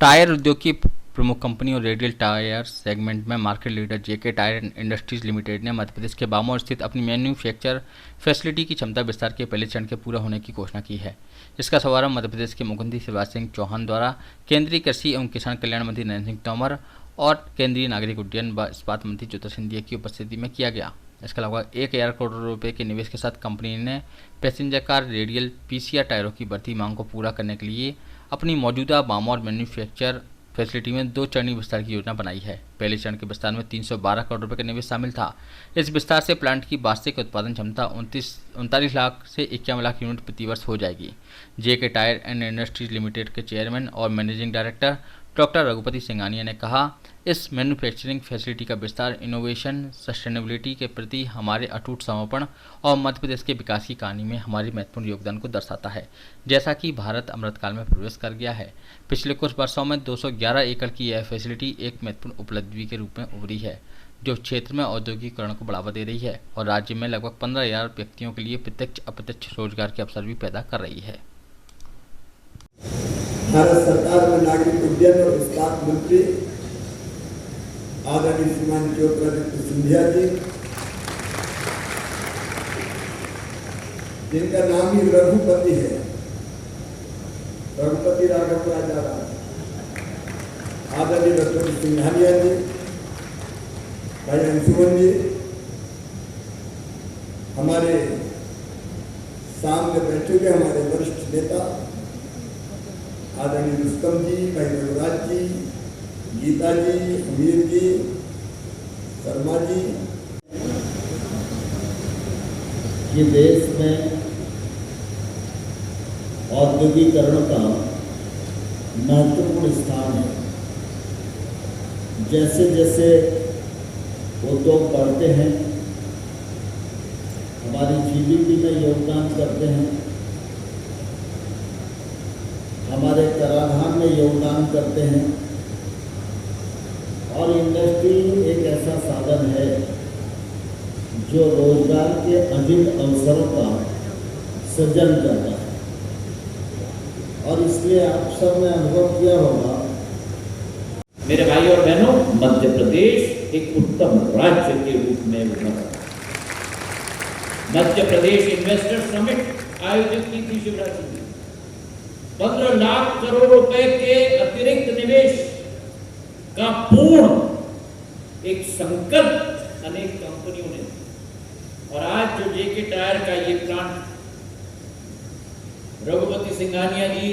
Tyre उद्योग की प्रमुख कंपनी और रेडियल टायर सेगमेंट में मार्केट लीडर जेके टायर इंडस्ट्रीज लिमिटेड ने मध्य प्रदेश के बामोर स्थित अपनी मैन्युफैक्चर फैसिलिटी की क्षमता विस्तार के पहले चरण के पूरा होने की घोषणा की है। इसका शुभारंभ मध्य प्रदेश के मुख्यमंत्री शिवराज सिंह चौहान द्वारा केंद्रीय कृषि एवं किसान कल्याण मंत्री नरेंद्र सिंह तोमर और केंद्रीय नागरिक उड्डयन व इस्पात मंत्री ज्योतिरादित्य सिंधिया की उपस्थिति में किया गया। इसके अलावा 1,000 करोड़ रुपए के निवेश के साथ कंपनी ने पैसेंजर कार रेडियल पीसीआर टायरों की बढ़ती मांग को पूरा करने के लिए अपनी मौजूदा बामोर मैन्युफैक्चर फैसिलिटी में 2 चरणीय विस्तार की योजना बनाई है। पहले चरण के विस्तार में 312 करोड़ रुपए का निवेश शामिल था। इस विस्तार से प्लांट की वार्षिक उत्पादन क्षमता 39 लाख से 51 लाख यूनिट प्रति वर्ष हो जाएगी। जेके टायर एंड इंडस्ट्रीज लिमिटेड के चेयरमैन और managing director doctor Raghupati Singhania ने कहा, इस मैन्युफैक्चरिंग फैसिलिटी का विस्तार इनोवेशन, सस्टेनेबिलिटी के प्रति हमारे अटूट समर्पण और मध्य प्रदेश के विकास की कहानी में हमारे महत्वपूर्ण योगदान को दर्शाता है। जैसा कि भारत अमृतकाल में प्रवेश कर गया है, पिछले कुछ वर्षों में 211 एकड़ की यह फैसिलिटी एक महत्वपूर्ण उपलब्धि के रूप में उभरी है, जो क्षेत्र में औद्योगिकीकरण को बढ़ावा दे रही है और राज्य में लगभग 15,000 व्यक्तियों के लिए प्रत्यक्ष अप्रत्यक्ष रोजगार के अवसर भी पैदा कर रही है। भारत सरकार में नागरिक उड्डयन और इस्पात मंत्री आदरणीय श्रीमान ज्योतिरादित्य सिंधिया जी, जिनका नाम ही रघुपति है, रघुपति राघव राजा राम, आदरणीय डॉक्टर सिंघानिया जी, भाई अंशुमन जी, हमारे सामने बैठे हुए हमारे वरिष्ठ नेता आदरणीय रुस्तम जी, भाई रघुराज जी, गीता जी, अमीर जी, शर्मा जी, ये देश में औद्योगिकीकरण का महत्वपूर्ण स्थान है। जैसे जैसे उद्योग बढ़ते हैं, हमारी जीडीपी में योगदान करते हैं, हमारे कराधान में योगदान करते हैं और इंडस्ट्री एक ऐसा साधन है जो रोजगार के अधिक अवसरों का सृजन करता है। और इसलिए आप सब ने अनुभव किया होगा, मेरे भाई और बहनों, मध्य प्रदेश एक उत्तम राज्य के रूप में उभरा। मध्य प्रदेश इन्वेस्टर समिट आयोजित की थी शिवराज सिंह, 15 लाख करोड़ रुपए के अतिरिक्त निवेश का पूर्ण एक संकल्प अनेक कंपनियों ने, और आज जो जेके टायर का ये प्लांट रघुपति सिंघानिया जी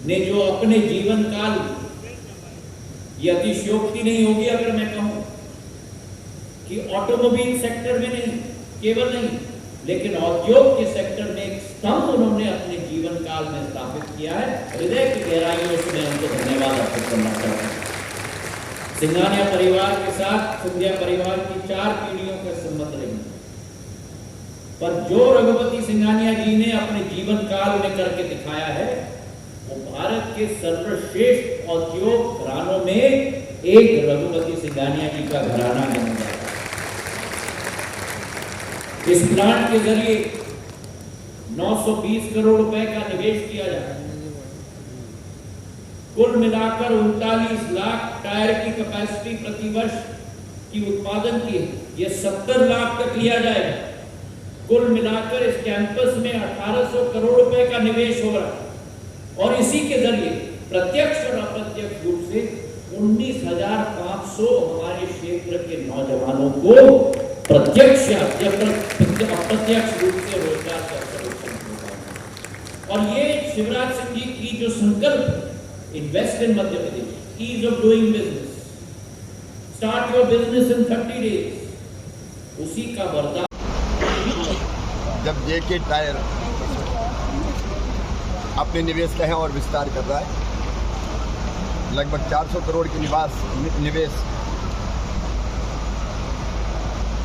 ने जो अपने जीवन काल, ये अतिशयोक्ति नहीं होगी अगर मैं कहूं कि ऑटोमोबाइल सेक्टर में नहीं, केवल नहीं, लेकिन औद्योग के सेक्टर में एक स्तंभ उन्होंने अपने जीवन काल में स्थापित किया है। हृदय की गहराइयों से मैं उनको धन्यवाद अर्पित करना चाहता हूं। सिंघानिया परिवार के साथ सिंधिया परिवार की 4 पीढ़ियों का संबंध रही, पर जो रघुपति सिंघानिया जी ने अपने जीवन काल में करके दिखाया है, वो भारत के सर्वश्रेष्ठ औद्योग घरानों में एक रघुपति सिंघानिया जी का घराना बन गया। इस प्लांट के जरिए 920 करोड़ रुपए का निवेश किया जाता है। कुल मिलाकर 39 लाख टायर की कैपेसिटी प्रति वर्ष की उत्पादन की है, यह 70 लाख तक लिया जाएगा। कुल मिलाकर इस कैंपस में 1800 करोड़ रुपए का निवेश हो रहा है और इसी के जरिए प्रत्यक्ष और अप्रत्यक्ष रूप से 19,500 हमारे क्षेत्र के नौजवानों को प्रत्यक्ष या अप्रत्यक्ष रूप से रोजगार का सृजन होगा। और ये शिवराज सिंह जी की जो संकल्प, invest in Madhya Pradesh, ease of doing business, start your business in 30 days, उसी का वरदान। जब जेके टायर अपने निवेश का है और विस्तार कर रहा है, लगभग 400 करोड़ की निवेश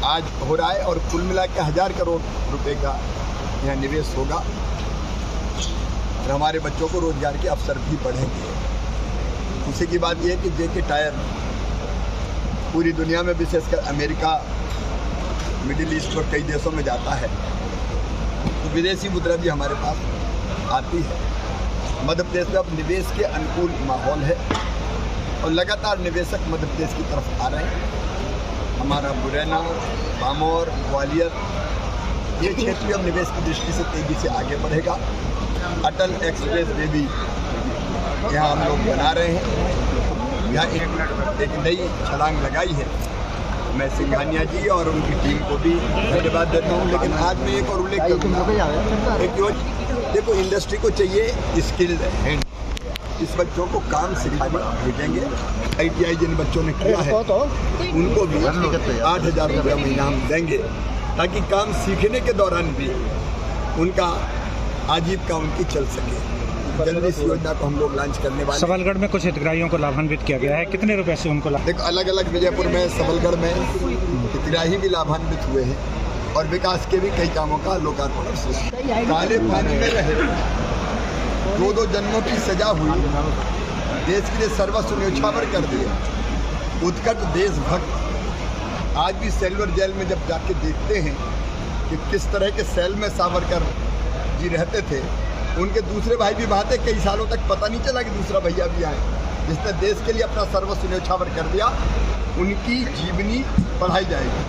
आज हो रहा है और कुल मिला के 1000 करोड़ रुपए का यहाँ निवेश होगा और हमारे बच्चों को रोजगार के अवसर भी बढ़ेंगे। खुशी की बात यह है कि जेके टायर पूरी दुनिया में, विशेषकर अमेरिका, मिडिल ईस्ट और कई देशों में जाता है, तो विदेशी मुद्रा भी हमारे पास आती है। मध्य प्रदेश में अब निवेश के अनुकूल माहौल है और लगातार निवेशक मध्य प्रदेश की तरफ आ रहे हैं। हमारा मुरैना, बामौर, ग्वालियर ये क्षेत्र भी अब निवेश की दृष्टि से तेजी से आगे बढ़ेगा। अटल एक्सप्रेस वे भी यहाँ हम लोग बना रहे हैं। यहाँ एक नई छलांग लगाई है। मैं सिंघानिया जी और उनकी टीम को भी धन्यवाद देता हूँ। लेकिन आज मैं एक और उल्लेख करूँगा, देखो इंडस्ट्री को चाहिए स्किल्ड हैंड। इस बच्चों को काम सिखाने भेजेंगे। ITI जिन बच्चों ने किया है उनको भी 8,000 रुपये महीना हम देंगे, ताकि काम सीखने के दौरान भी उनका आजीविका उनकी चल सके। जल्दी इस योजना को हम लोग लॉन्च करने वाले। सबलगढ़ में कुछ हितग्राहियों को लाभान्वित किया गया है, कितने रुपए से उनको देखो अलग अलग विजयपुर में, सबलगढ़ में हितग्राही भी लाभान्वित हुए हैं और विकास के भी कई कामों का लोकार्पण। काले पानी में रहे 2-2 जन्मों की सजा हुई, देश के लिए सर्वस्व न्यौछावर कर दिया उत्कट देशभक्त आज भी सेलुलर जेल में जब जाके देखते हैं कि किस तरह के सेल में सावरकर जी रहते थे, उनके दूसरे भाई भी वहाँ थे, कई सालों तक पता नहीं चला कि दूसरा भैया भी आए, जिसने देश के लिए अपना सर्वस्व न्यौछावर कर दिया। उनकी जीवनी पढ़ाई जाएगी।